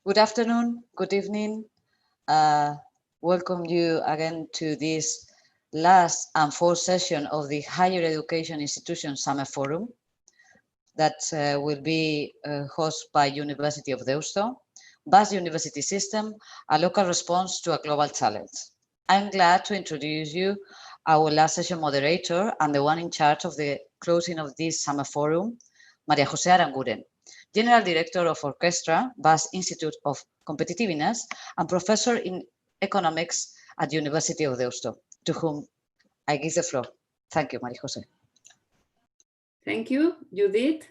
Good afternoon, good evening. Welcome you again to this last and fourth session of the Higher Education Institution Summer Forum that will be hosted by University of Deusto, Basque University System, a local response to a global challenge. I'm glad to introduce you our last session moderator and the one in charge of the closing of this Summer Forum, María José Aranguren, General Director of Orchestra, Basque Institute of Competitiveness, and Professor in Economics at the University of Deusto, to whom I give the floor. Thank you, María José. Thank you, Judith.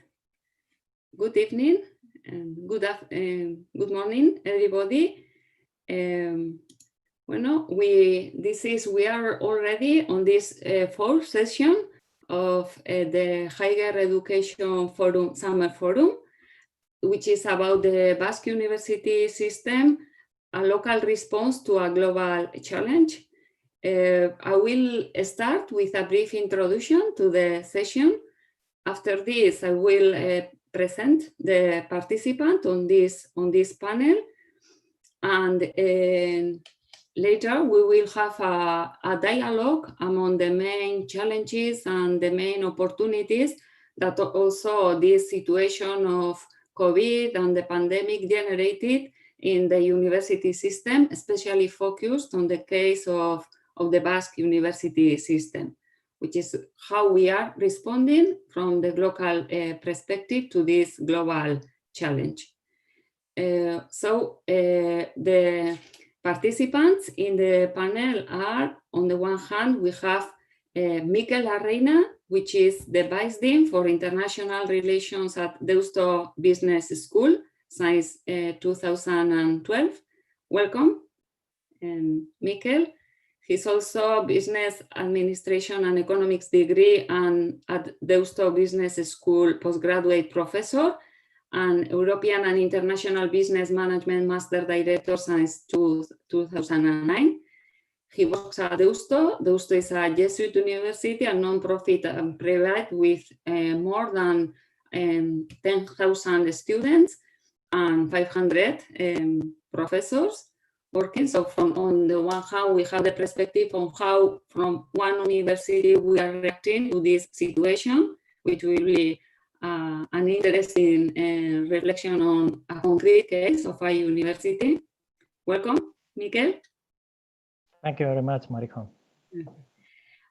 Good evening and good morning, everybody. We are already on this fourth session of the Higher Education Forum Summer Forum, which is about the Basque University System, a local response to a global challenge. I will start with a brief introduction to the session. After this, I will present the participant on this panel, and later we will have a dialogue among the main challenges and the main opportunities that also this situation of COVID and the pandemic generated in the university system, especially focused on the case of the Basque University System, which is how we are responding from the local perspective to this global challenge. The participants in the panel are, on the one hand, we have Mikel Arreina, which is the Vice Dean for International Relations at Deusto Business School since 2012. Welcome, Mikel. He's also Business Administration and Economics degree and at Deusto Business School postgraduate professor and European and International Business Management Master Director since 2009. He works at Deusto. Deusto is a Jesuit university, a non-profit and private with more than 10,000 students and 500 professors working. So on the one hand, we have the perspective on how from one university we are reacting to this situation, which will be an interesting reflection on a concrete case of a university. Welcome, Mikel. Thank you very much, Marijo.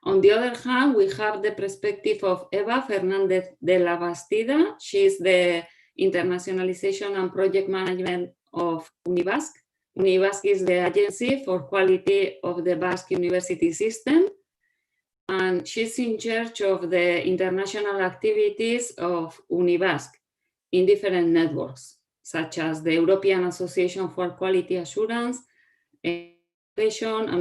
On the other hand, we have the perspective of Eva Fernández de la Bastida. She is the Internationalization and Project Management of Unibasq. Unibasq is the agency for quality of the Basque University System, and she's in charge of the international activities of Unibasq in different networks, such as the European Association for Quality Assurance, and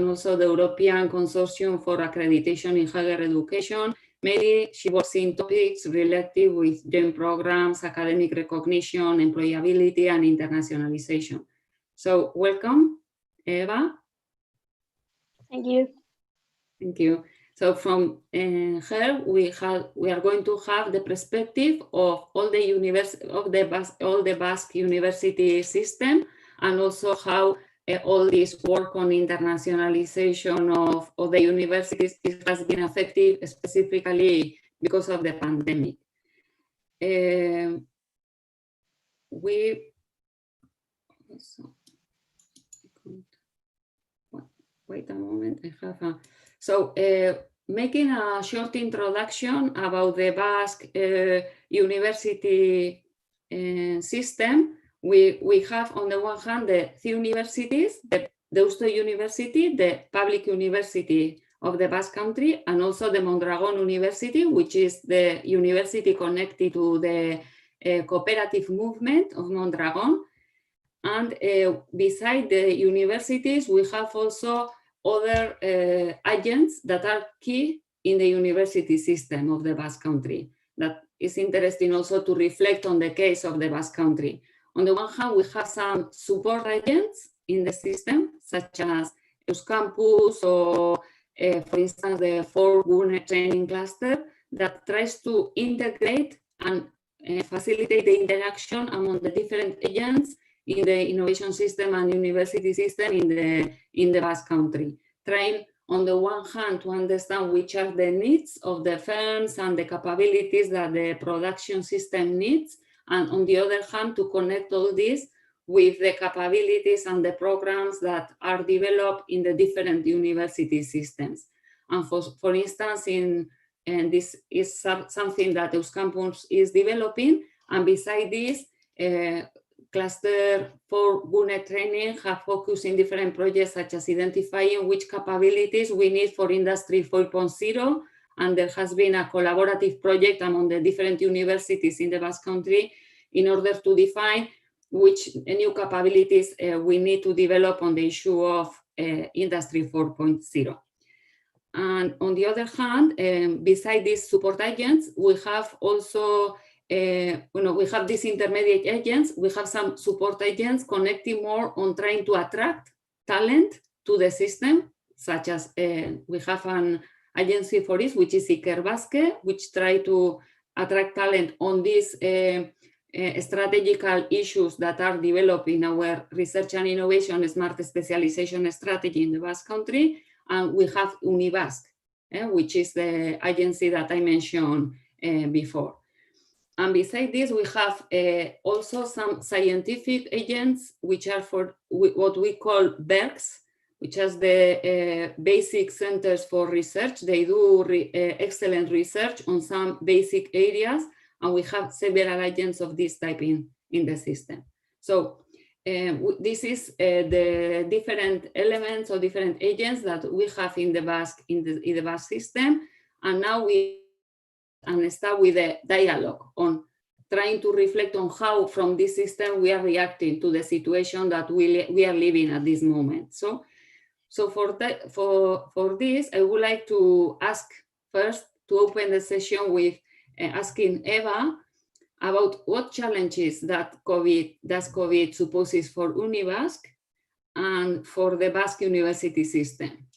also the European Consortium for Accreditation in Higher Education. Mainly, she works in topics related with joint programs, academic recognition, employability, and internationalization. So, welcome, Eva. Thank you. Thank you. So, from her, we are going to have the perspective of all the Basque University System, and also how all this work on internationalization of the universities has been effective, specifically because of the pandemic. Wait a moment, I have making a short introduction about the Basque University system. We have on the one hand the three universities, the Deusto University, the public university of the Basque Country, and also the Mondragon University, which is the university connected to the cooperative movement of Mondragon. And beside the universities, we have also other agents that are key in the university system of the Basque Country. That is interesting also to reflect on the case of the Basque Country. On the one hand, we have some support agents in the system, such as Euskampus or, for instance, the four-Gune training cluster that tries to integrate and facilitate the interaction among the different agents in the innovation system and university system in the Basque Country, trying on the one hand to understand which are the needs of the firms and the capabilities that the production system needs, and on the other hand to connect all this with the capabilities and the programs that are developed in the different university systems. And for instance, and this is something that Euskampus is developing, and beside this, Cluster 4 GUNE training have focused in different projects such as identifying which capabilities we need for Industry 4.0, and there has been a collaborative project among the different universities in the Basque Country in order to define which new capabilities we need to develop on the issue of Industry 4.0. And on the other hand, beside these support agents, we have also we have these intermediate agents. We have some support agents connecting more on trying to attract talent to the system, such as we have an agency for this, which is Iker Basque, which try to attract talent on these strategical issues that are developed in our research and innovation smart specialization strategy in the Basque Country. And we have Unibasq, which is the agency that I mentioned before. And beside this, we have also some scientific agents, which are for what we call BERCs, which is the basic centers for research. They do excellent research on some basic areas, and we have several agents of this type in the system. So this is the different elements or different agents that we have in the Basque system, and now we start with a dialogue on trying to reflect on how from this system we are reacting to the situation that we are living at this moment. So for this, I would like to ask first to open the session with asking Eva about what challenges that COVID supposes for Unibasq and for the Basque University System.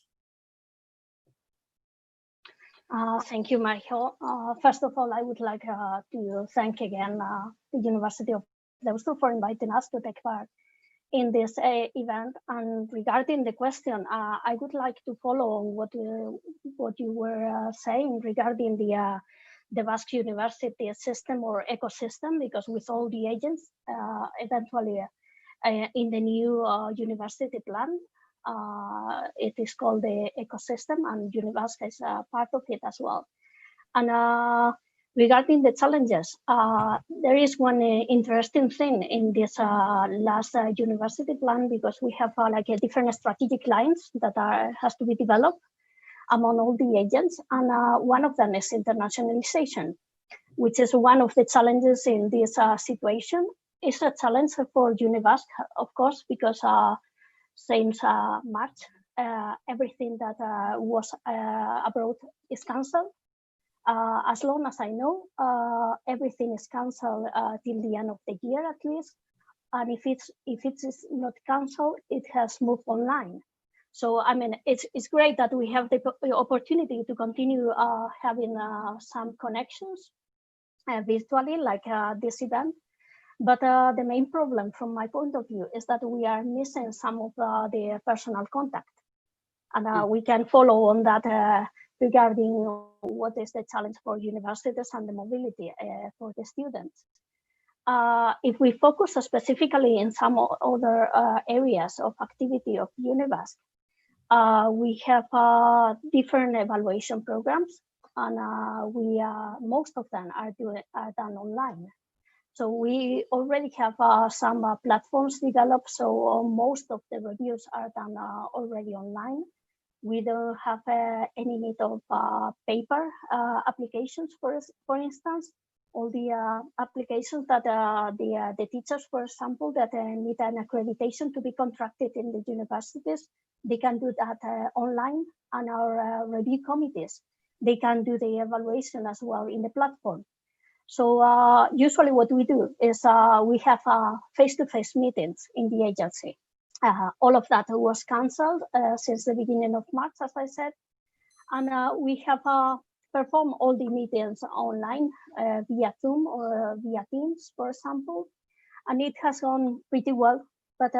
Thank you, Marijo. First of all, I would like to thank again the University of Deusto for inviting us to take part in this event. And regarding the question, I would like to follow on what you were saying regarding the Basque University system or ecosystem, because with all the agents, eventually in the new university plan, it is called the ecosystem, and Unibasq is part of it as well. And regarding the challenges, there is one interesting thing in this last university plan, because we have like a different strategic lines that has to be developed among all the agents, and one of them is internationalization, which is one of the challenges in this situation. It's a challenge for Unibasq, of course, because since March, everything that was abroad is cancelled. As long as I know, everything is cancelled till the end of the year at least. And if it is not cancelled, it has moved online. So I mean, it's great that we have the opportunity to continue having some connections virtually, like this event. But the main problem from my point of view is that we are missing some of the personal contact. And we can follow on that regarding what is the challenge for universities and the mobility for the students. If we focus specifically in some other areas of activity of Unibasq, we have different evaluation programs, and most of them are done online. So we already have some platforms developed, so most of the reviews are done already online. We don't have any need of paper applications, for instance. All the applications that the teachers, for example, that need an accreditation to be contracted in the universities, they can do that online, and our review committees, they can do the evaluation as well in the platform. So usually what we do is we have face-to-face meetings in the agency. All of that was cancelled since the beginning of March, as I said. And we have performed all the meetings online via Zoom or via Teams, for example. and it has gone pretty well. But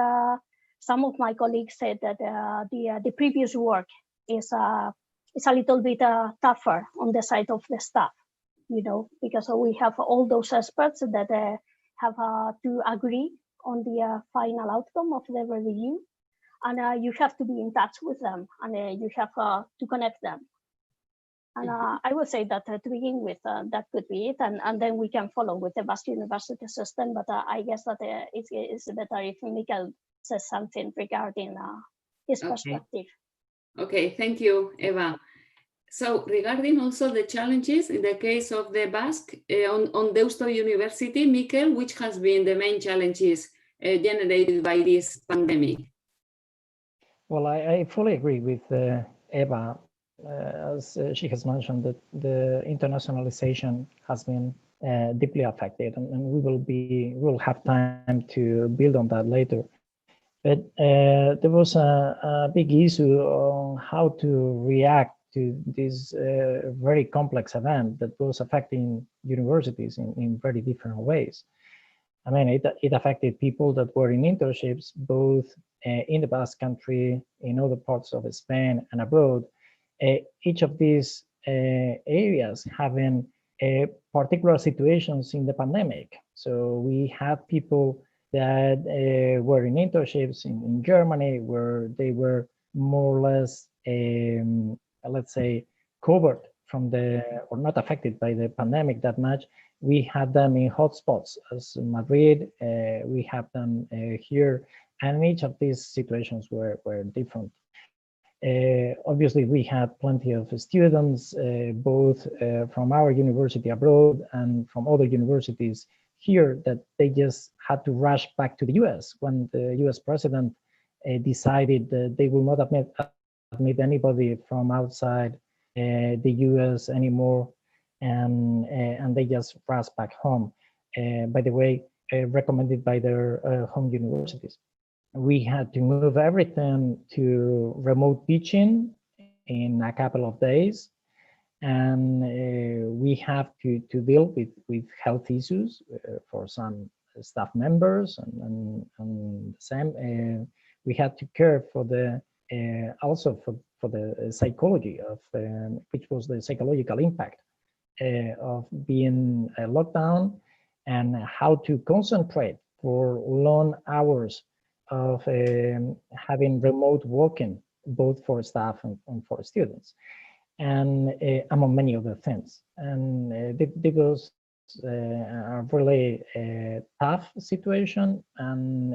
some of my colleagues said that the previous work is a little bit tougher on the side of the staff, because we have all those experts that have to agree on the final outcome of the review, and you have to be in touch with them, and you have to connect them. And I would say that to begin with, that could be it, and then we can follow with the Basque University System. But I guess that it's better if Mikel says something regarding his perspective. Okay, thank you, Eva. So regarding also the challenges in the case of the Basque on Deusto University, Mikel, which has been the main challenges generated by this pandemic? Well, I fully agree with Eva, as she has mentioned that the internationalization has been deeply affected, and we'll have time to build on that later. But there was a big issue on how to react to this very complex event that was affecting universities in very different ways. I mean, it affected people that were in internships, both in the Basque Country, in other parts of Spain and abroad. Each of these areas having particular situations in the pandemic. So we had people that were in internships in Germany, where they were more or less, let's say, covered from or not affected by the pandemic that much. We had them in hotspots as Madrid, we have them here, and each of these situations were different. Obviously, we had plenty of students, both from our university abroad and from other universities here, that they just had to rush back to the US when the US president decided that they will not admit anybody from outside the US anymore, and they just rushed back home. By the way, recommended by their home universities. We had to move everything to remote teaching in a couple of days, and we have to deal with health issues for some staff members, and the same. We had to care for the also for the psychology of which was the psychological impact of being locked down, and how to concentrate for long hours of having remote working, both for staff and for students, and among many other things. And it was a really tough situation, and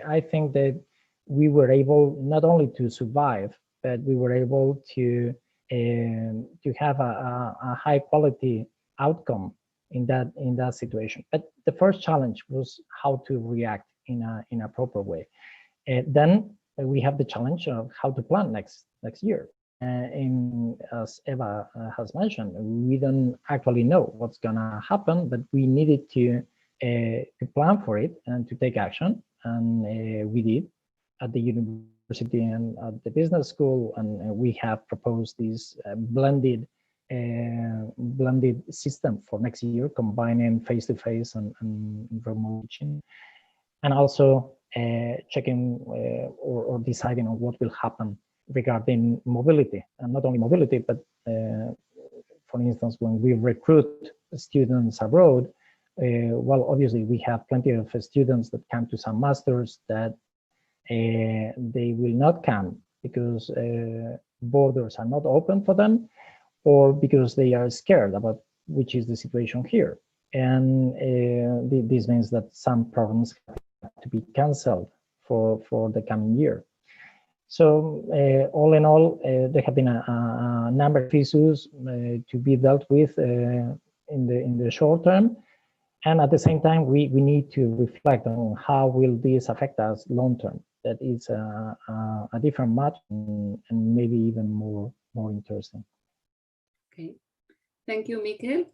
I think that we were able not only to survive, but we were able to have a high quality outcome in that situation. But the first challenge was how to react in a proper way. Then we have the challenge of how to plan next year. As Eva has mentioned, we don't actually know what's gonna happen, but we needed to plan for it and to take action, and we did at the university and at the business school, and we have proposed this blended system for next year, combining face-to-face and remote teaching, and also checking or deciding on what will happen regarding mobility, and not only mobility, but for instance, when we recruit students abroad, well, obviously we have plenty of students that come to some masters that they will not come because borders are not open for them, or because they are scared about which is the situation here. And this means that some programs have to be canceled for the coming year. So all in all, there have been a number of issues to be dealt with in the short term. And at the same time, we need to reflect on how will this affect us long term. That is a different match, and maybe even more interesting. Okay, thank you, Mikel.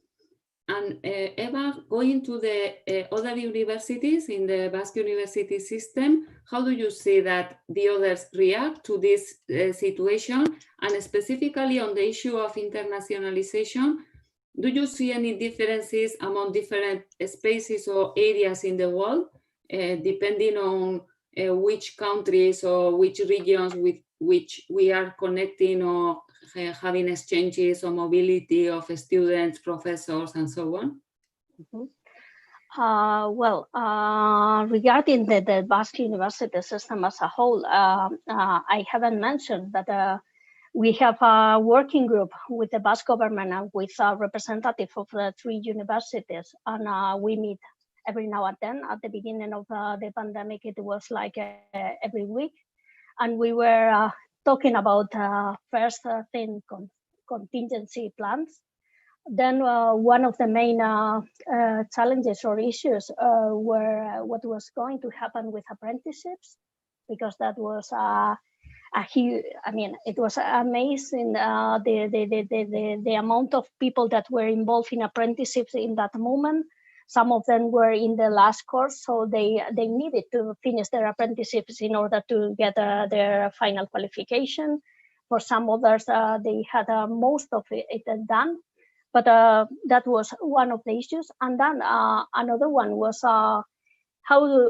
And Eva, going to the other universities in the Basque University System, how do you see that the others react to this situation? And specifically on the issue of internationalization, do you see any differences among different spaces or areas in the world depending on which countries or which regions with which we are connecting or having exchanges or mobility of students, professors, and so on? Regarding the Basque University System as a whole, I haven't mentioned that we have a working group with the Basque government and with a representative of the 3 universities, and we meet every now and then. At the beginning of the pandemic, it was like every week, and we were talking about first thing contingency plans. Then one of the main challenges or issues were what was going to happen with apprenticeships, because that was a huge, I mean, it was amazing the amount of people that were involved in apprenticeships in that moment. Some of them were in the last course, so they needed to finish their apprenticeships in order to get their final qualification. For some others, they had most of it done. But that was one of the issues. And then another one was how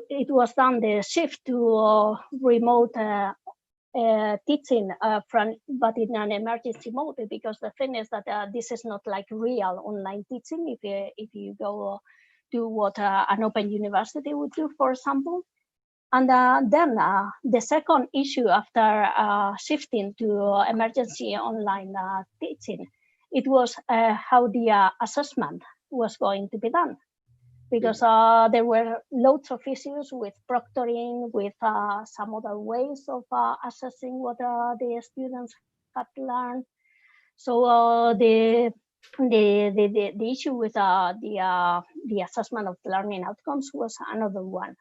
it was done, the shift to remote teaching, but in an emergency mode, because the thing is that this is not like real online teaching if you go to what an open university would do, for example. And then the second issue after shifting to emergency online teaching, it was how the assessment was going to be done, because there were loads of issues with proctoring, with some other ways of assessing what the students had learned. So the issue with the assessment of learning outcomes was another one.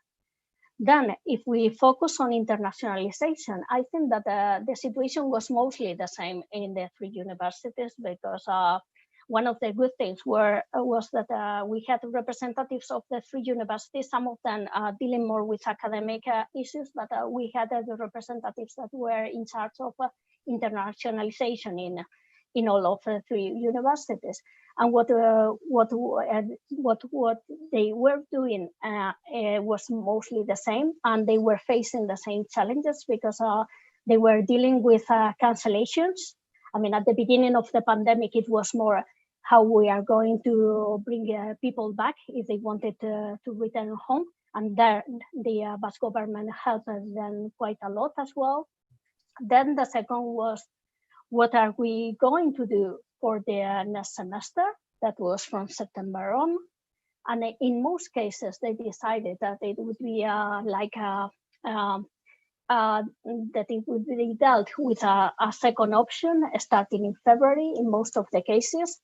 Then, if we focus on internationalization, I think that the situation was mostly the same in the 3 universities, because one of the good things was that we had representatives of the 3 universities, some of them dealing more with academic issues, but we had the representatives that were in charge of internationalization in all of the 3 universities. And what they were doing was mostly the same, and they were facing the same challenges, because they were dealing with cancellations. I mean, at the beginning of the pandemic, it was more how we are going to bring people back if they wanted to return home, and there the Basque government helped them quite a lot as well. Then the second was, what are we going to do for the next semester? That was from September on. And in most cases, they decided that it would be that it would be dealt with a second option starting in February in most of the cases.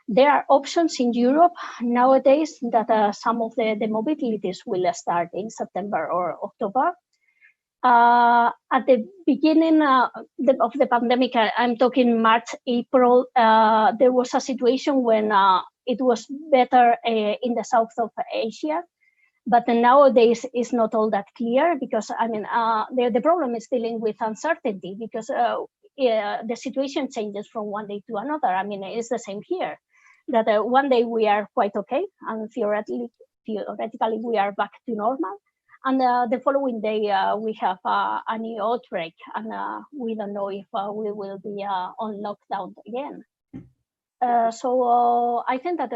There are options in Europe nowadays that some of the mobilities will start in September or October. At the beginning of the pandemic, I'm talking March, April, there was a situation when it was better in the south of Asia, but nowadays it's not all that clear, because I mean, the problem is dealing with uncertainty, because the situation changes from one day to another. I mean, it's the same here, that one day we are quite okay, and theoretically we are back to normal. And the following day, we have a new outbreak, and we don't know if we will be on lockdown again. So I think that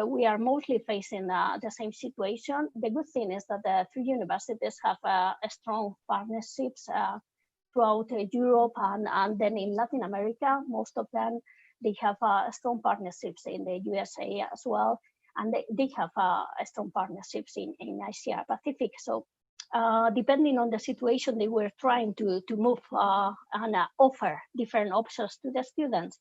we are mostly facing the same situation. The good thing is that the 3 universities have strong partnerships throughout Europe, and then in Latin America, most of them, they have strong partnerships in the USA as well, and they have strong partnerships in Asia Pacific. So depending on the situation, they were trying to move and offer different options to the students.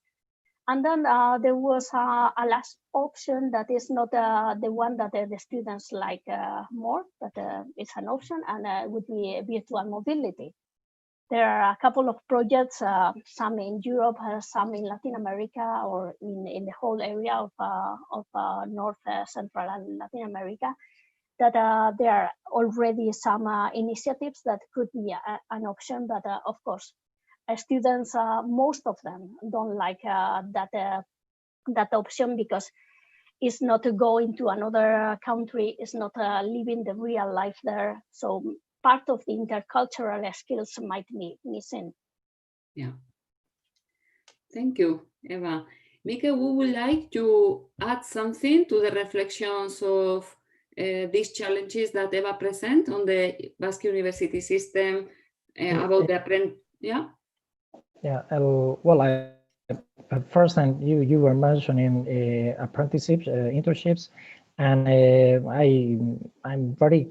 And then there was a last option that is not the one that the students like more, but it's an option, and it would be virtual mobility. There are a couple of projects, some in Europe, some in Latin America, or in the whole area of North, Central, and Latin America, that there are already some initiatives that could be an option, but of course, students, most of them don't like that option, because is not to go into another country, is not living the real life there. So part of the intercultural skills might be missing. Yeah. Thank you, Eva. Mika, we would like to add something to the reflections of these challenges that Eva present on the Basque University System about the apprentice. Yeah. Yeah. Well, first, and you were mentioning apprenticeships, internships, and I'm very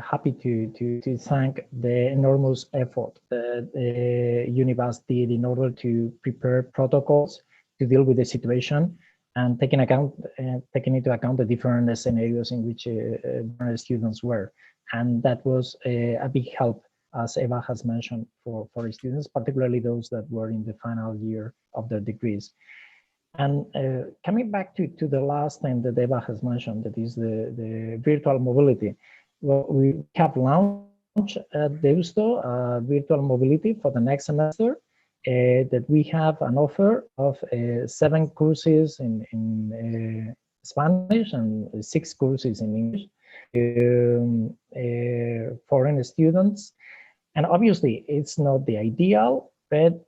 happy to thank the enormous effort that Unibasq did in order to prepare protocols to deal with the situation and taking into account the different scenarios in which students were, and that was a big help, as Eva has mentioned, for students, particularly those that were in the final year of their degrees. And coming back to the last thing that Eva has mentioned, that is the virtual mobility. Well, we have launched at Deusto virtual mobility for the next semester, that we have an offer of 7 courses in Spanish and 6 courses in English, foreign students. And obviously, it's not the ideal, but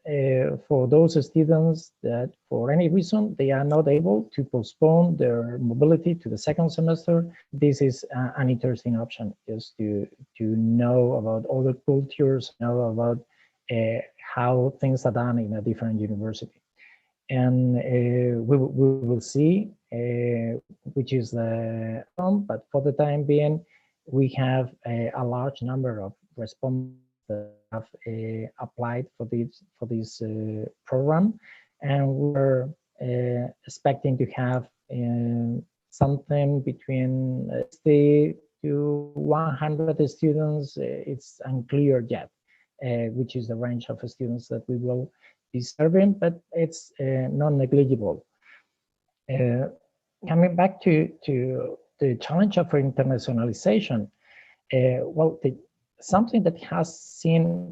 for those students that, for any reason, they are not able to postpone their mobility to the second semester, this is an interesting option, just to know about other cultures, know about how things are done in a different university. And we will see which is the outcome, but for the time being, we have a large number of respondents that have applied for this program, and we're expecting to have something between 60 to 100 students. It's unclear yet which is the range of students that we will be serving, but it's non-negligible. Coming back to the challenge of internationalization, well, something that has been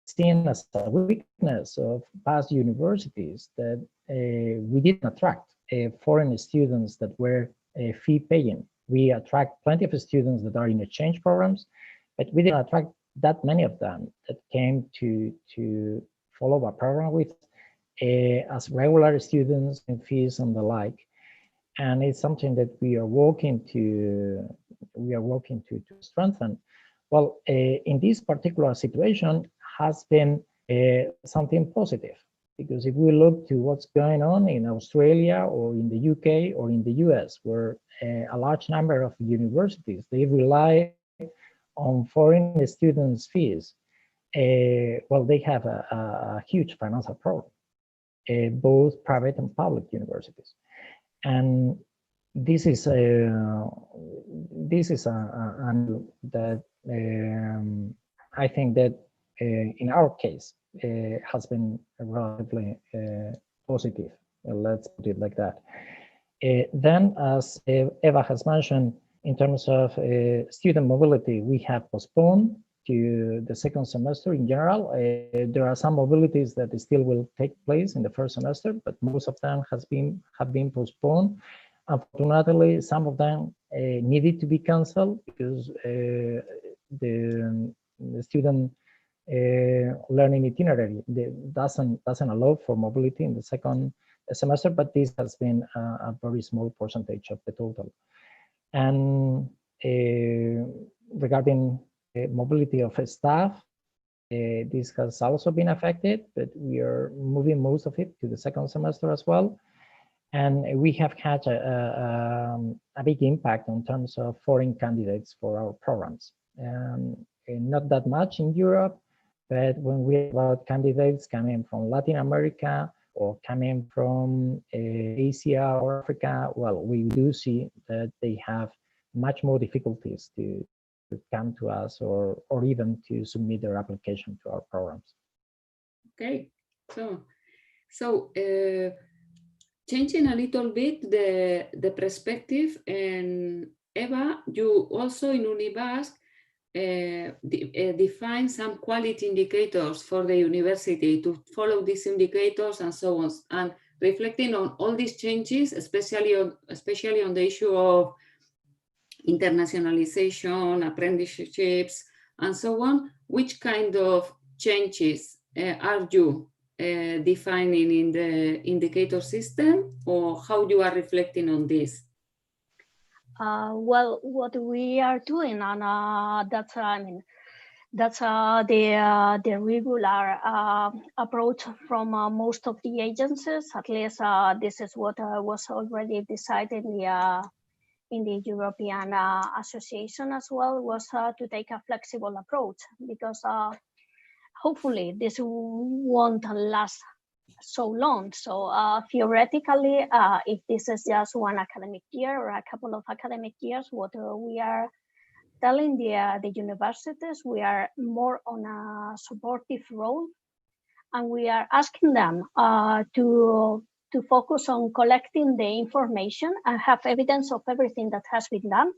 seen as a weakness of past universities, that we didn't attract foreign students that were fee paying. We attract plenty of students that are in exchange programs, but we didn't attract that many of them that came to follow a program with as regular students and fees and the like. And it's something that we are working to strengthen. Well, in this particular situation has been something positive, because if we look to what's going on in Australia or in the UK or in the US, where a large number of universities, they rely on foreign students' fees, well, they have a huge financial problem, both private and public universities. And this is that I think that in our case has been relatively positive. Let's put it like that. Then, as Eva has mentioned, in terms of student mobility, we have postponed to the second semester in general. There are some mobilities that still will take place in the first semester, but most of them have been postponed. Unfortunately, some of them needed to be canceled because the student learning itinerary doesn't allow for mobility in the second semester, but this has been a very small percentage of the total. And regarding mobility of staff, this has also been affected, but we are moving most of it to the second semester as well. And we have had a big impact in terms of foreign candidates for our programs. Not that much in Europe, but when we have about candidates coming from Latin America or coming from Asia or Africa, well, we do see that they have much more difficulties to come to us or even to submit their application to our programs. Okay, so changing a little bit the perspective, and Eva, you also in Unibasq define some quality indicators for the university to follow these indicators and so on. And reflecting on all these changes, especially on the issue of internationalization, apprenticeships, and so on, which kind of changes are you defining in the indicator system, or how you are reflecting on this? Well, what we are doing, and that's the regular approach from most of the agencies. At least this is what was already decided in the European Association as well, was to take a flexible approach, because hopefully this won't last so long. So theoretically, if this is just one academic year or a couple of academic years, what we are telling the universities, we are more on a supportive role, and we are asking them to focus on collecting the information and have evidence of everything that has been done,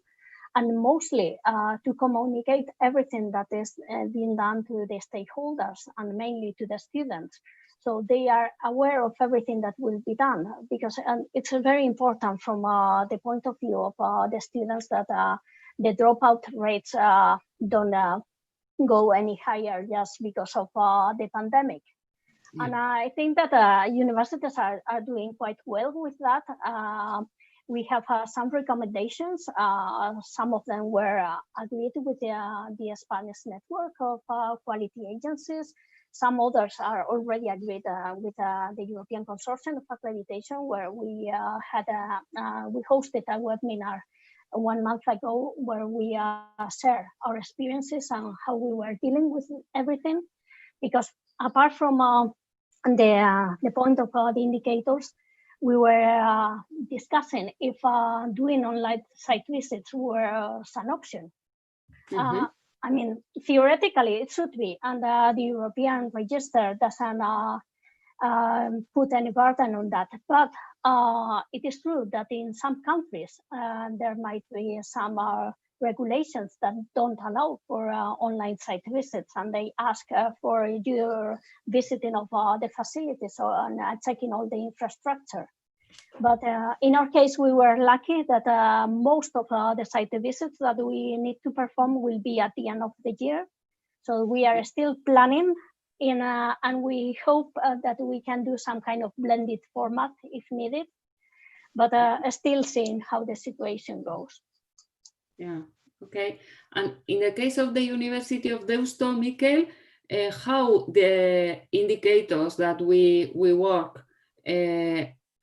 and mostly to communicate everything that is being done to the stakeholders and mainly to the students, so they are aware of everything that will be done. Because it's very important from the point of view of the students that the dropout rates don't go any higher just because of the pandemic. Yeah. And I think that universities are doing quite well with that. We have some recommendations. Some of them were agreed with the Spanish network of quality agencies. Some others are already agreed with the European Consortium of Accreditation, where we we hosted a webinar 1 month ago, where we share our experiences and how we were dealing with everything. Because apart from the point of the indicators, we were discussing if doing online site visits was an option. Mm-hmm. I mean, theoretically it should be, and the European register doesn't put any burden on that. But it is true that in some countries there might be some regulations that don't allow for online site visits, and they ask for your visiting of the facilities and checking all the infrastructure. But in our case, we were lucky that most of the site visits that we need to perform will be at the end of the year. So we are still planning and we hope that we can do some kind of blended format if needed, but still seeing how the situation goes. Yeah, okay. And in the case of the University of Deusto, Mikel, how the indicators that we work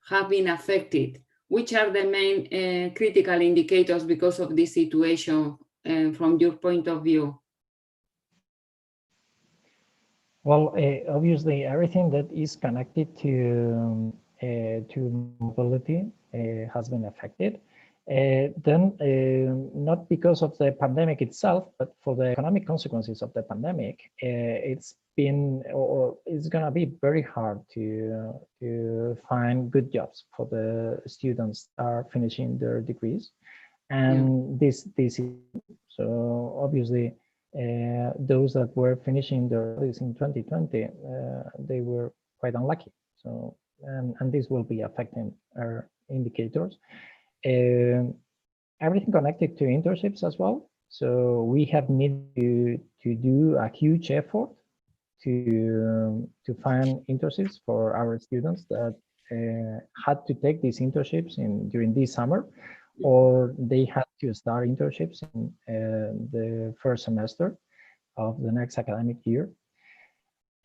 have been affected? Which are the main critical indicators because of this situation from your point of view? Well, obviously, everything that is connected to mobility has been affected. Then, not because of the pandemic itself, but for the economic consequences of the pandemic, it's been, or it's going to be very hard to find good jobs for the students that are finishing their degrees. And this is, so obviously, those that were finishing their studies in 2020, they were quite unlucky. So, and this will be affecting our indicators. Everything connected to internships as well. So we have needed to do a huge effort to find internships for our students that had to take these internships during this summer, or they had to start internships in the first semester of the next academic year.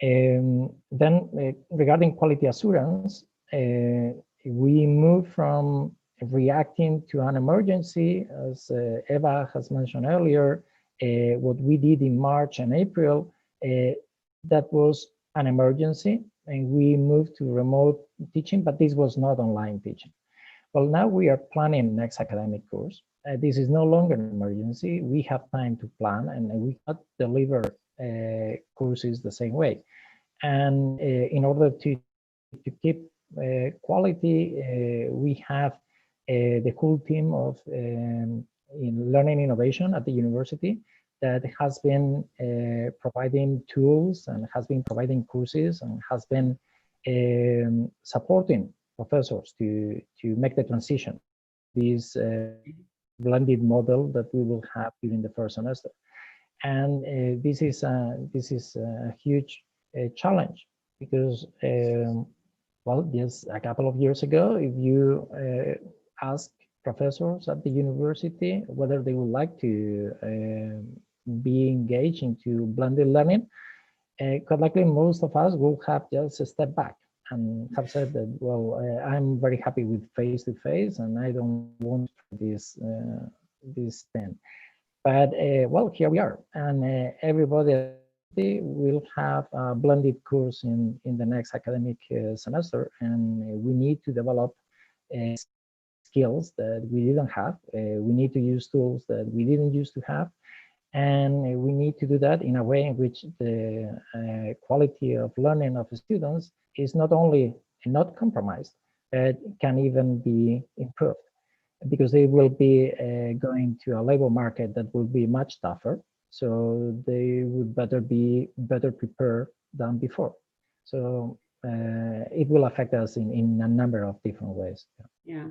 Then regarding quality assurance, we moved from reacting to an emergency, as Eva has mentioned earlier. What we did in March and April, that was an emergency, and we moved to remote teaching, but this was not online teaching. Well, now we are planning next academic course. This is no longer an emergency. We have time to plan, and we cannot deliver courses the same way. And in order to keep quality, we have the whole team of in learning innovation at the university that has been providing tools and has been providing courses and has been supporting professors to make the transition, this blended model that we will have during the first semester. And this is a huge challenge because, well, just a couple of years ago, if you ask professors at the university whether they would like to be engaged into blended learning, quite likely most of us will have just a step back and have said that, well, I'm very happy with face-to-face and I don't want this thing. But well, here we are, and everybody will have a blended course in the next academic semester, and we need to develop skills that we didn't have. We need to use tools that we didn't used to have, and we need to do that in a way in which the quality of learning of students is not only not compromised, but can even be improved, because they will be going to a labor market that will be much tougher. So they would be better prepared than before. So it will affect us in a number of different ways. Yeah.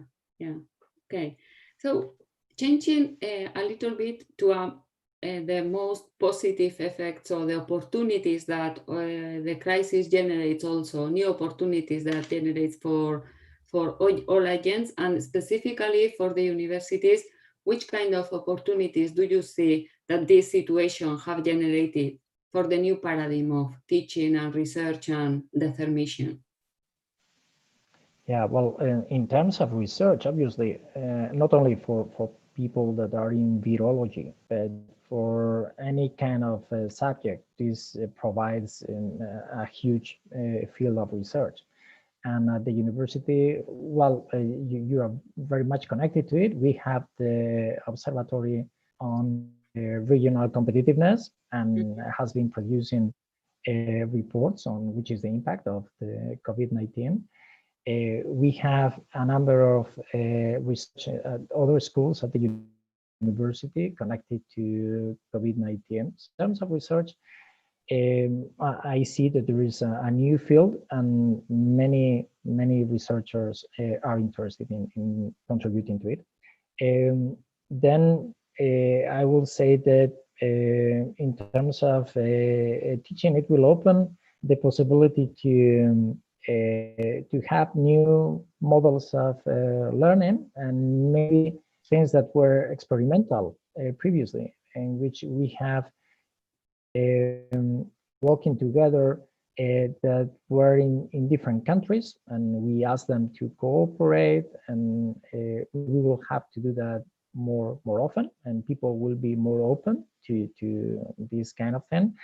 Okay. So changing a little bit to the most positive effects or the opportunities that the crisis generates, also new opportunities that generates for all agents, and specifically for the universities, which kind of opportunities do you see that this situation have generated for the new paradigm of teaching and research and their mission? Yeah, well, in terms of research, obviously, not only for people that are in virology, but for any kind of subject, this provides a huge field of research. And at the university, well, you are very much connected to it. We have the Observatory on Regional Competitiveness and has been producing reports on which is the impact of the COVID-19. We have a number of research at other schools at the university connected to COVID-19. In terms of research, I see that there is a new field, and many researchers are interested in contributing to it. Then I will say that in terms of teaching, it will open the possibility to have new models of learning, and maybe things that were experimental previously, in which we have working together that were in different countries, and we ask them to cooperate, and we will have to do that more often, and people will be more open to this kind of thing.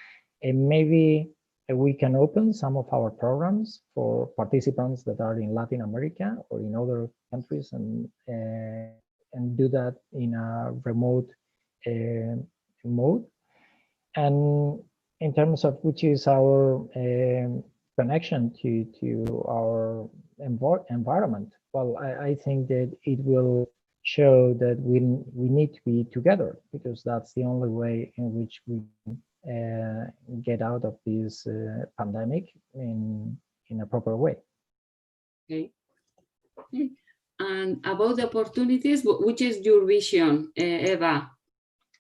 And maybe we can open some of our programs for participants that are in Latin America or in other countries, and do that in a remote mode. And in terms of which is our connection to our environment, well, I think that it will show that we need to be together, because that's the only way in which we get out of this pandemic in a proper way. Okay. And about the opportunities, which is your vision, Eva?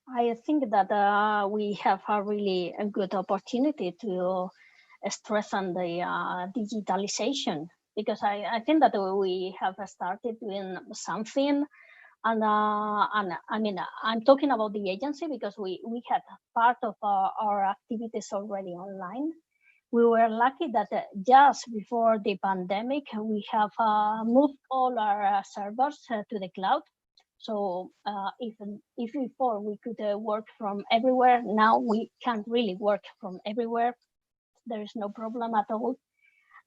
I think that we have a really good opportunity to strengthen the digitalization, because I think that we have started doing something, and I mean, I'm talking about the agency because we had part of our activities already online. We were lucky that just before the pandemic, we have moved all our servers to the cloud. So if before we could work from everywhere, now we can really work from everywhere. There is no problem at all.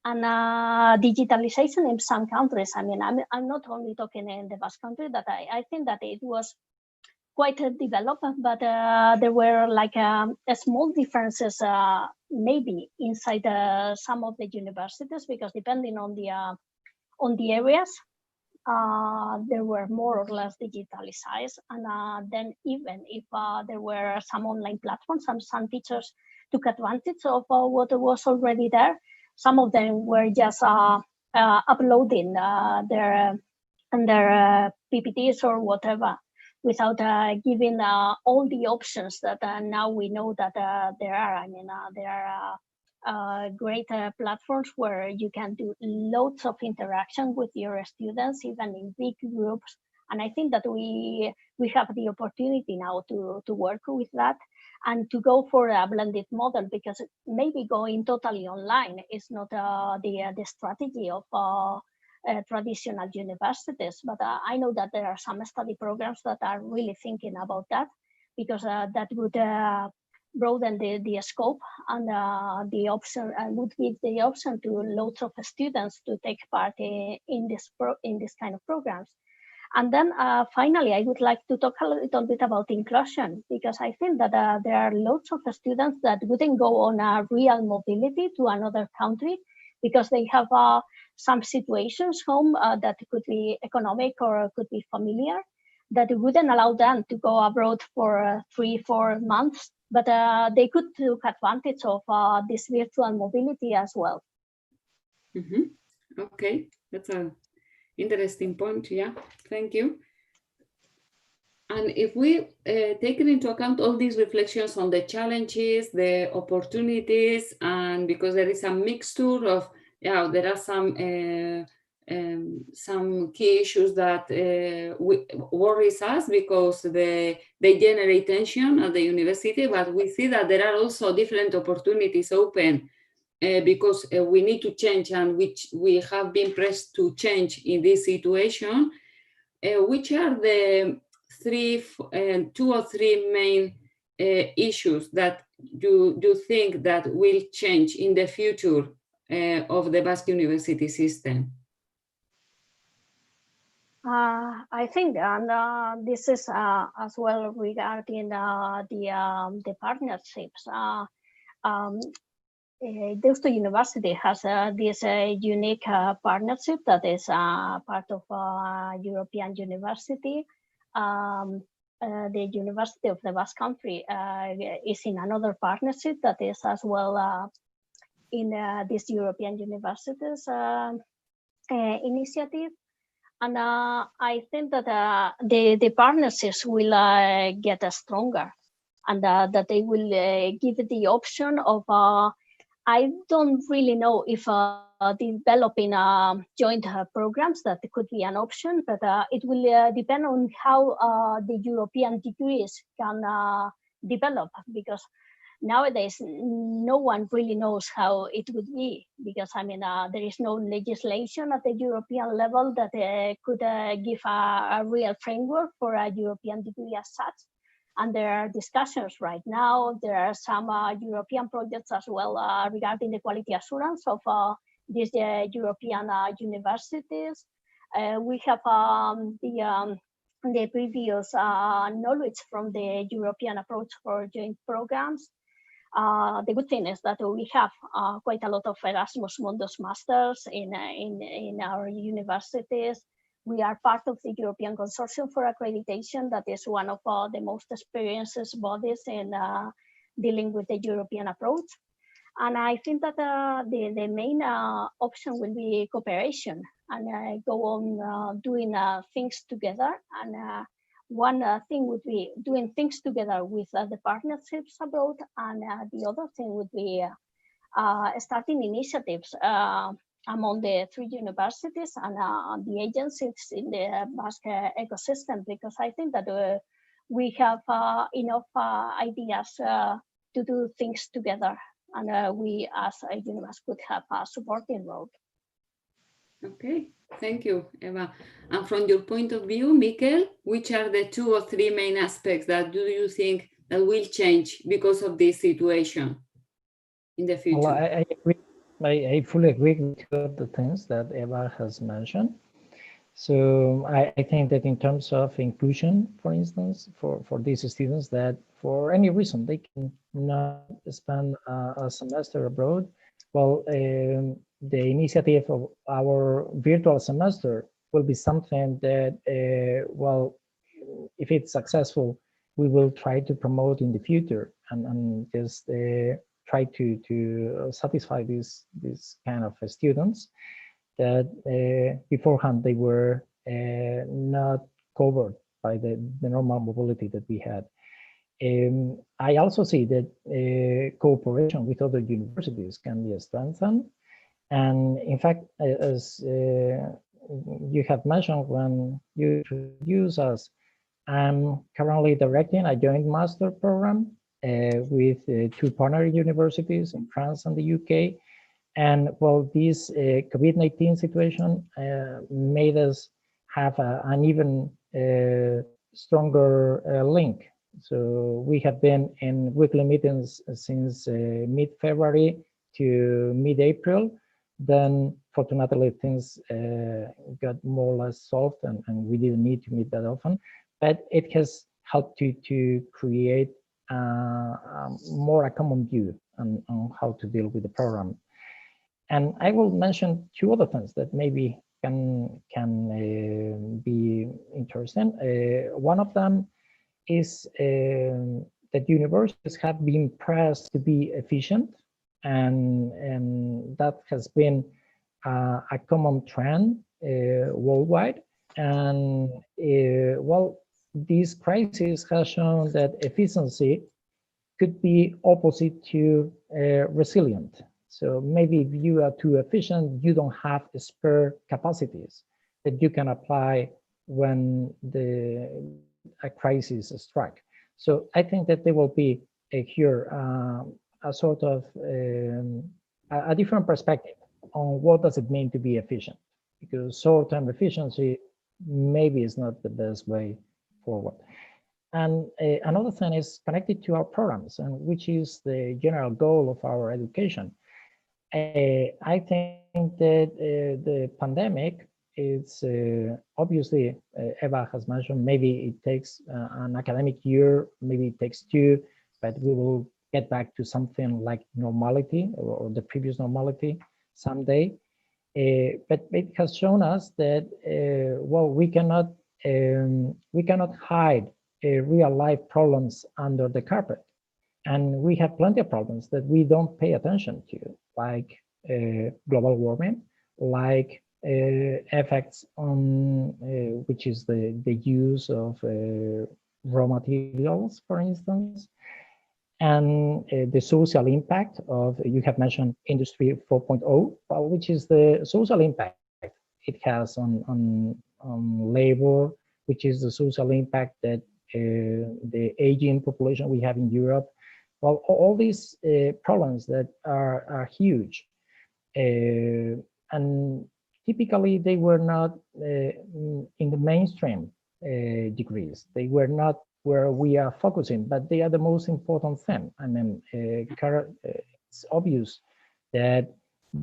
And digitalization in some countries, I mean, I'm not only talking in the Basque country, that I think that it was quite developed, but there were like small differences maybe inside some of the universities, because depending on the areas, there were more or less digitalized. And then even if there were some online platforms, some teachers took advantage of what was already there. Some of them were just uploading their PPTs or whatever, without giving all the options that now we know that there are. I mean, there are great platforms where you can do loads of interaction with your students, even in big groups. And I think that we have the opportunity now to work with that and to go for a blended model, because maybe going totally online is not the strategy of traditional universities. But I know that there are some study programs that are really thinking about that, because that would broaden the scope and the option, and would give the option to loads of students to take part in this kind of programs. And then finally, I would like to talk a little bit about inclusion, because I think that there are lots of students that wouldn't go on a real mobility to another country because they have some situations home that could be economic or could be familiar, that wouldn't allow them to go abroad for 3-4 months, but they could take advantage of this virtual mobility as well. Mm-hmm. Okay, that's a interesting point. Yeah, thank you. And if we take into account all these reflections on the challenges, the opportunities, and because there is a mixture of, yeah, there are some key issues that worries us because they generate tension at the university, but we see that there are also different opportunities open because we need to change, and which we have been pressed to change in this situation. Which are the two or three main issues that you think that will change in the future of the Basque University System? I think, and this is as well regarding the partnerships. Deusto University has this unique partnership that is part of European University. The University of the Basque Country is in another partnership that is as well in this European Universities initiative. And I think that the partnerships will get stronger, and that they will give the option of I don't really know if developing joint programs, that could be an option, but it will depend on how the European degrees can develop, because nowadays no one really knows how it would be, because I mean there is no legislation at the European level that could give a real framework for a European degree as such. And there are discussions right now. There are some European projects as well regarding the quality assurance of these European universities. We have the previous knowledge from the European approach for joint programs. The good thing is that we have quite a lot of Erasmus Mundus masters in our universities. We are part of the European Consortium for Accreditation, that is one of the most experienced bodies in dealing with the European approach. And I think that the main option will be cooperation, and go on doing things together. And one thing would be doing things together with the partnerships abroad, and the other thing would be starting initiatives among the 3 universities and the agencies in the Basque ecosystem, because I think that we have enough ideas to do things together, and we as a university could have a supporting role. Okay, thank you, Eva. And from your point of view, Mikel, which are the 2 or 3 main aspects that do you think that will change because of this situation in the future? Well, I agree. I fully agree with two of the things that Eva has mentioned. So I think that in terms of inclusion, for instance, for these students that for any reason they cannot spend a semester abroad, well, the initiative of our virtual semester will be something that, well, if it's successful, we will try to promote in the future and just try to satisfy these kind of students. that beforehand they were not covered by the normal mobility that we had. I also see that cooperation with other universities can be strengthened. And in fact, as you have mentioned when you introduced us, I'm currently directing a joint master program with two partner universities in France and the UK. And well, this COVID-19 situation made us have an even stronger link. So we have been in weekly meetings since mid-February to mid-April. Then fortunately things got more or less solved and we didn't need to meet that often. But it has helped to create more a common view on how to deal with the program. And I will mention two other things that maybe can be interesting. One of them is that universities have been pressed to be efficient, and that has been a common trend worldwide. And well, this crisis has shown that efficiency could be opposite to resilient. So maybe if you are too efficient, you don't have spare capacities that you can apply when a crisis strikes. So I think that there will be here a sort of a different perspective on what does it mean to be efficient, because short-term efficiency maybe is not the best way forward. And another thing is connected to our programs, and which is the general goal of our education. I think that the pandemic is obviously, Eva has mentioned, maybe it takes an academic year, maybe it takes two, but we will get back to something like normality or the previous normality someday. But it has shown us that, well, we cannot hide real life problems under the carpet. And we have plenty of problems that we don't pay attention to, like global warming, like effects on, which is the use of raw materials, for instance, and the social impact of, you have mentioned Industry 4.0, which is the social impact it has on labor, which is the social impact that the aging population we have in Europe. Well, all these problems that are huge, and typically they were not in the mainstream degrees. They were not where we are focusing, but they are the most important thing. I mean, it's obvious that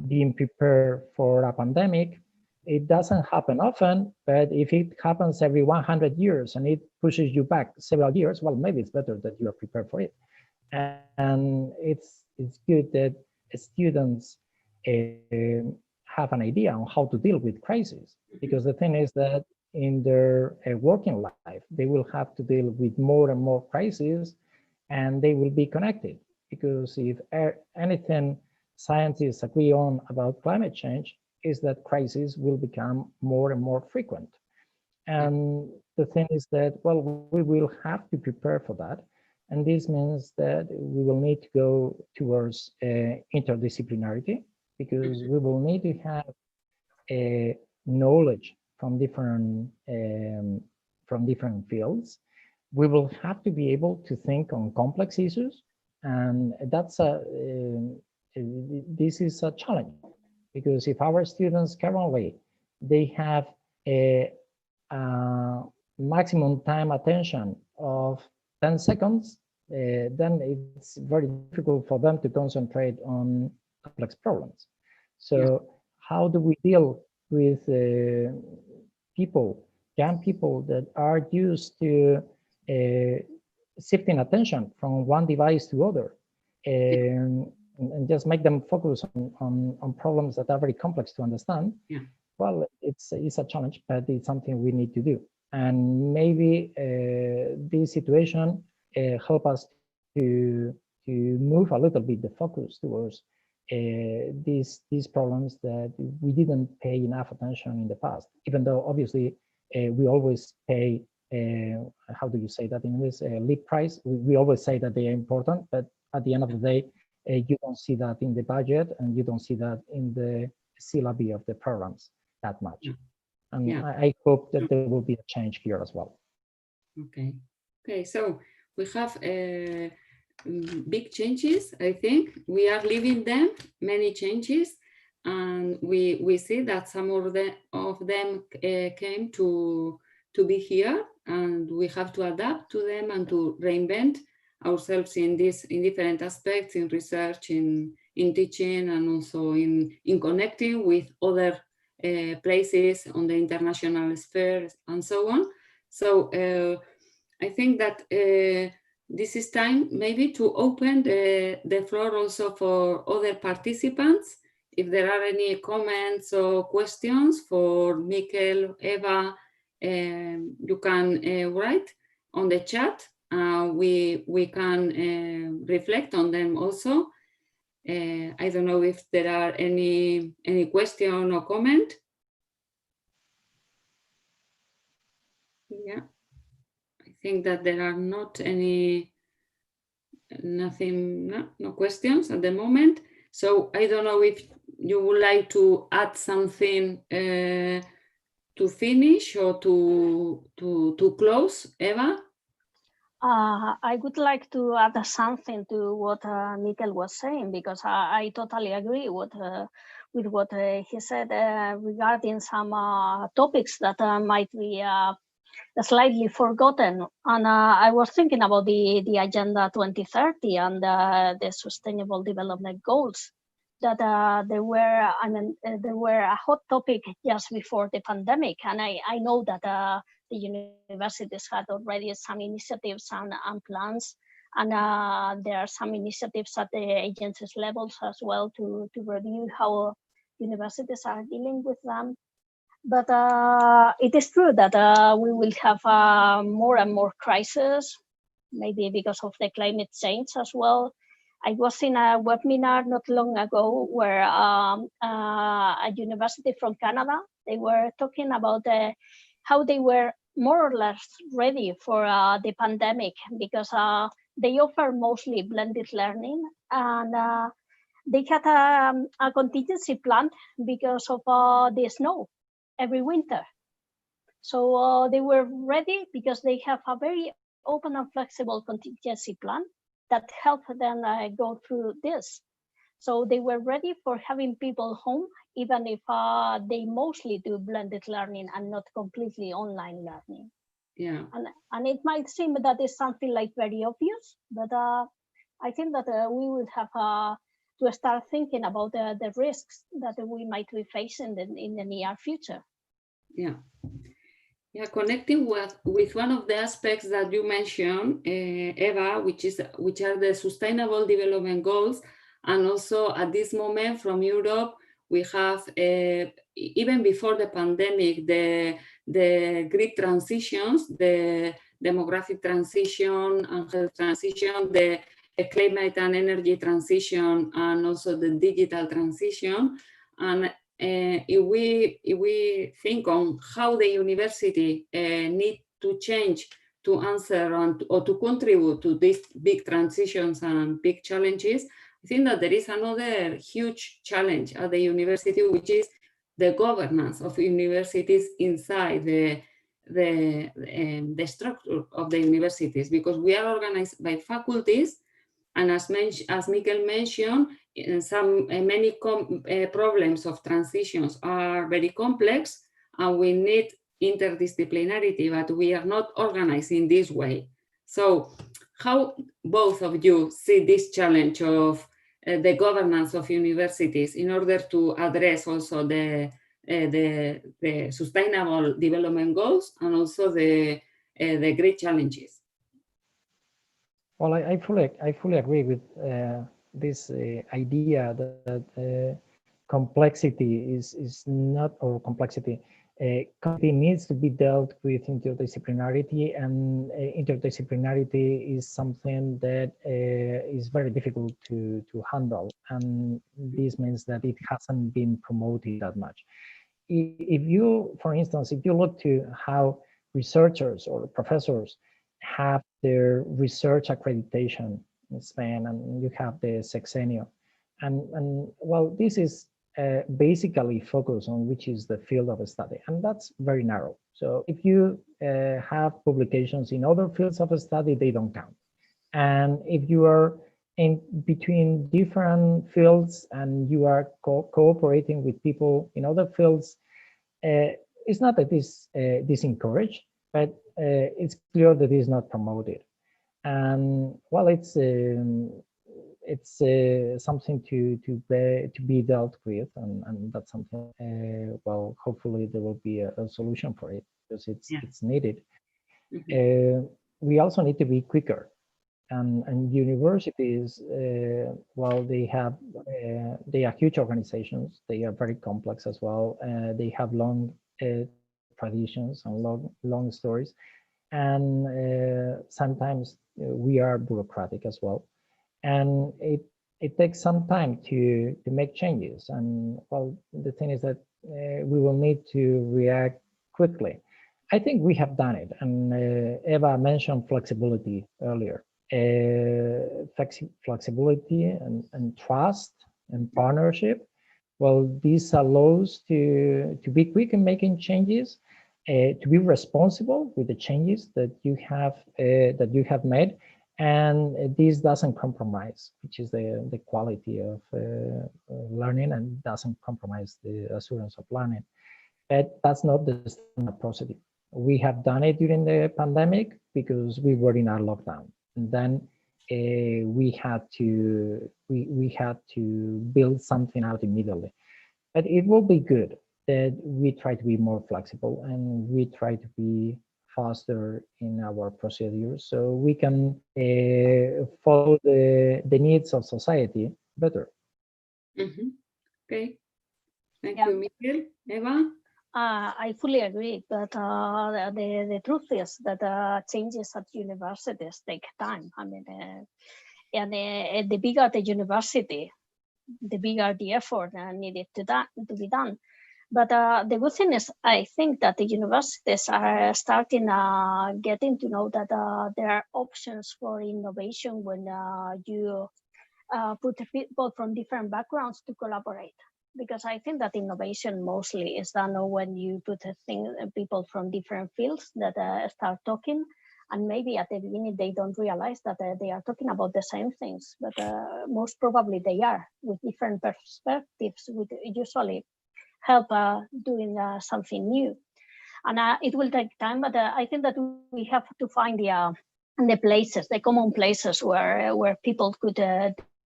being prepared for a pandemic, it doesn't happen often, but if it happens every 100 years and it pushes you back several years, well, maybe it's better that you are prepared for it. And it's good that students have an idea on how to deal with crises, because the thing is that in their working life, they will have to deal with more and more crises, and they will be connected, because if anything scientists agree on about climate change is that crises will become more and more frequent. And the thing is that, well, we will have to prepare for that. And this means that we will need to go towards interdisciplinarity, because we will need to have knowledge from different fields. We will have to be able to think on complex issues, and that's this is a challenge, because if our students currently they have a maximum time attention of 10 seconds, then it's very difficult for them to concentrate on complex problems. So how do we deal with young people that are used to shifting attention from one device to other, and just make them focus on problems that are very complex to understand? Well, it's a challenge, but it's something we need to do. And maybe this situation help us to move a little bit the focus towards these problems that we didn't pay enough attention in the past, even though obviously we always pay, how do you say that in English, lip price. We always say that they are important, but at the end of the day, you don't see that in the budget, and you don't see that in the syllabi of the programs that much. And yeah. I hope that there will be a change here as well. Okay. Okay. So we have big changes. I think we are living them, many changes, and we see that some of them came to be here, and we have to adapt to them and to reinvent ourselves in different aspects, in research, in teaching, and also in connecting with other places on the international sphere and so on. So I think that this is time maybe to open the floor also for other participants. If there are any comments or questions for Mikel, Eva, you can write on the chat. We can reflect on them also. I don't know if there are any question or comment. Yeah, I think that there are not no questions at the moment. So I don't know if you would like to add something to finish or to close, Eva? I would like to add something to what Mikel was saying, because I totally agree with what he said regarding some topics that might be slightly forgotten. And I was thinking about the Agenda 2030 and the Sustainable Development Goals, that they were a hot topic just before the pandemic. And I know that the universities had already some initiatives and plans, and there are some initiatives at the agencies levels as well to review how universities are dealing with them. But it is true that we will have more and more crises, maybe because of the climate change as well. I was in a webinar not long ago where a university from Canada, they were talking about how they were more or less ready for the pandemic, because they offer mostly blended learning, and they had a contingency plan because of the snow every winter. So they were ready because they have a very open and flexible contingency plan that helped them go through this. So they were ready for having people home, even if they mostly do blended learning and not completely online learning. Yeah. And it might seem that is something like very obvious, but I think that we would have to start thinking about the risks that we might be facing in the near future. Yeah. Yeah, connecting with one of the aspects that you mentioned, Eva, which are the Sustainable Development Goals, and also at this moment from Europe, we have even before the pandemic, the great transitions, the demographic transition and health transition, the climate and energy transition, and also the digital transition. And if we think on how the university need to change to answer or to contribute to these big transitions and big challenges, I think that there is another huge challenge at the university, which is the governance of universities inside the structure of the universities, because we are organized by faculties, and as Mikel mentioned, many problems of transitions are very complex, and we need interdisciplinarity, but we are not organized in this way. So how both of you see this challenge of the governance of universities in order to address also the Sustainable Development Goals and also the great challenges? Well, I fully agree with this idea that complexity is not, or complexity, Community needs to be dealt with interdisciplinarity, and interdisciplinarity is something that is very difficult to handle, and this means that it hasn't been promoted that much. If you, for instance, if you look to how researchers or professors have their research accreditation in Spain, and you have the sexenio, and well, this is basically focus on which is the field of study, and that's very narrow. So if you have publications in other fields of study, they don't count. And if you are in between different fields and you are cooperating with people in other fields, it's not that this encouraged, but it's clear that it's not promoted. And well, it's something to be dealt with, and that's something. Well, hopefully there will be a solution for it, because it's needed. We also need to be quicker, and universities, while they are huge organizations, they are very complex as well. They have long traditions and long stories, and sometimes we are bureaucratic as well. And it takes some time to make changes. And well, the thing is that we will need to react quickly. I think we have done it. And Eva mentioned flexibility earlier. Flexibility and trust and partnership. Well, this allows to be quick in making changes, to be responsible with the changes that you have made. And this doesn't compromise, which is the quality of learning, and doesn't compromise the assurance of learning. But that's not the standard procedure. We have done it during the pandemic because we were in our lockdown, and then we had to build something out immediately. But it will be good that we try to be more flexible, and we try to be faster in our procedures, so we can follow the needs of society better. Okay, thank you, Miguel. Eva? I fully agree, but the truth is that changes at universities take time. I mean, and the bigger the university, the bigger the effort needed to be done. But the good thing is, I think that the universities are starting getting to know that there are options for innovation when you put people from different backgrounds to collaborate. Because I think that innovation mostly is done when you put people from different fields that start talking, and maybe at the beginning they don't realize that they are talking about the same things, but most probably they are, with different perspectives, with usually help doing something new. And it will take time, but I think that we have to find the places, the common places where people could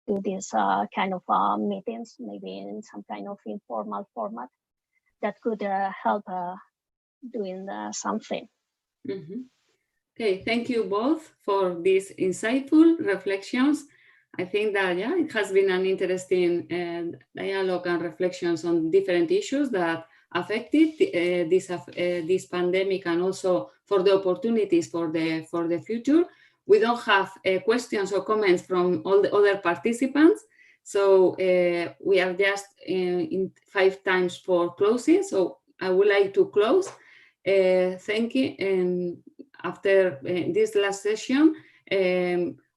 do this kind of meetings, maybe in some kind of informal format that could help doing something. Okay, thank you both for these insightful reflections. I think that, yeah, it has been an interesting dialogue and reflections on different issues that affected this pandemic, and also for the opportunities for the future. We don't have questions or comments from all the other participants, so we are just in 5 times for closing. So I would like to close. Thank you. And after this last session,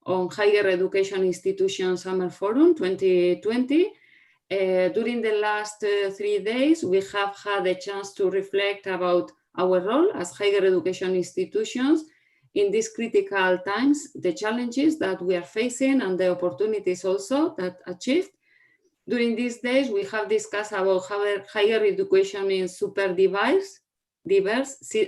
on Higher Education Institution Summer Forum 2020. During the last 3 days, we have had a chance to reflect about our role as higher education institutions in these critical times, the challenges that we are facing and the opportunities also that achieved. During these days, we have discussed about higher education in super diverse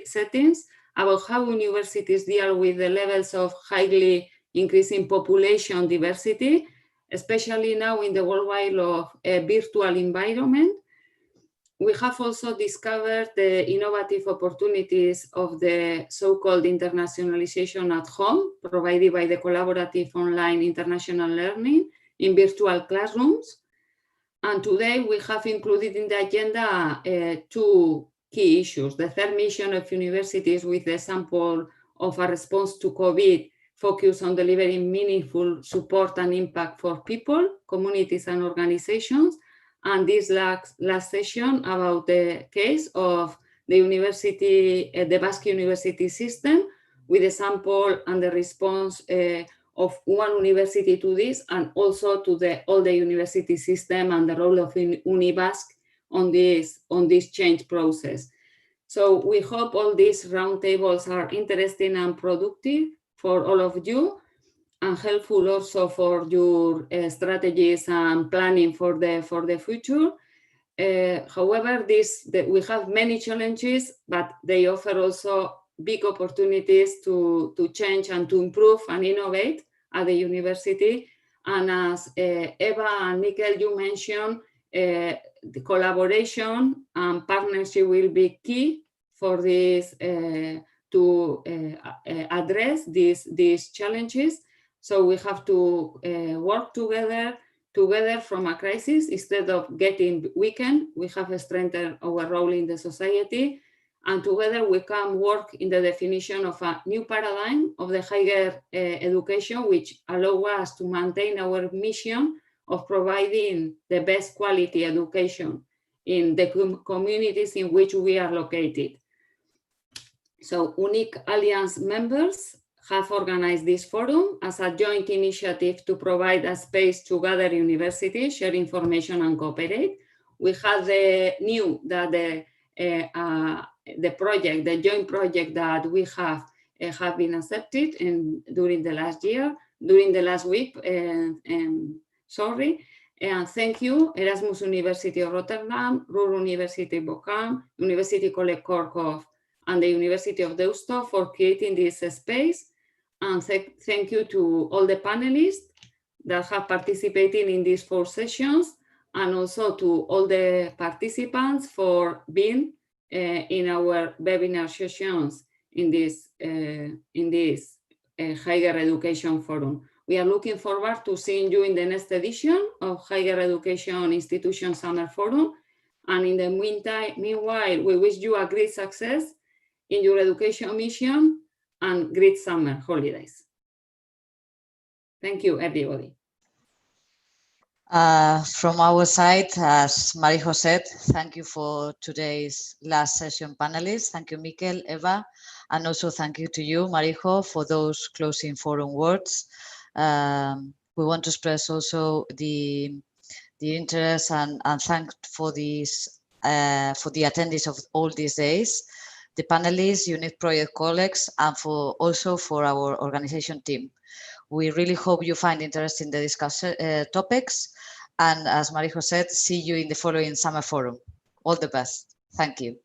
settings, about how universities deal with the levels of highly increasing population diversity, especially now in the worldwide of virtual environment. We have also discovered the innovative opportunities of the so-called internationalization at home, provided by the collaborative online international learning in virtual classrooms. And today we have included in the agenda 2 key issues. The third mission of universities with the sample of a response to COVID focus on delivering meaningful support and impact for people, communities, and organizations. And this last session about the case of the university, the Basque University System, with the sample and the response of one university to this, and also to all the university system and the role of Unibasq on this change process. So we hope all these roundtables are interesting and productive for all of you, and helpful also for your strategies and planning for the future. However, we have many challenges, but they offer also big opportunities to change and to improve and innovate at the university. And as Eva and Mikkel, you mentioned, the collaboration and partnership will be key for this to address these challenges. So we have to work together from a crisis. Instead of getting weakened, we have strengthened our role in the society, and together we can work in the definition of a new paradigm of the higher education, which allow us to maintain our mission of providing the best quality education in the communities in which we are located. So UNIC Alliance members have organized this forum as a joint initiative to provide a space to gather universities, share information, and cooperate. We have the joint project that we have been accepted during the last week. And thank you, Erasmus University of Rotterdam, Ruhr University Bochum, University College Korkhof, and the University of Deusto for creating this space. And thank you to all the panelists that have participated in these 4 sessions, and also to all the participants for being in our webinar sessions in this Higher Education Forum. We are looking forward to seeing you in the next edition of Higher Education Institution Summer Forum. And in the meanwhile, we wish you a great success in your education mission and great summer holidays. Thank you, everybody. From our side, as Marijo said, thank you for today's last session panelists. Thank you, Mikkel, Eva, and also thank you to you, Marijo, for those closing forum words. We want to express also the interest and thank for this for the attendees of all these days, the panelists, UNIC project colleagues, and also for our organization team. We really hope you find interest in the discussion topics. And as Marijo said, see you in the following Summer Forum. All the best. Thank you.